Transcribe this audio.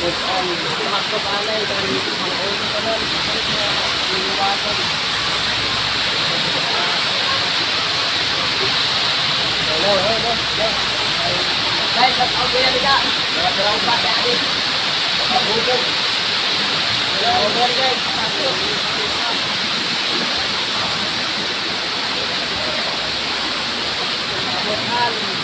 ang magkabalay dan mga ulo ka nun, iniwasan. Hello. Guys, shout-out ko yan ka. Maraming pa kaya din. Pagkabugan. Hello, guys. Pagkabugan.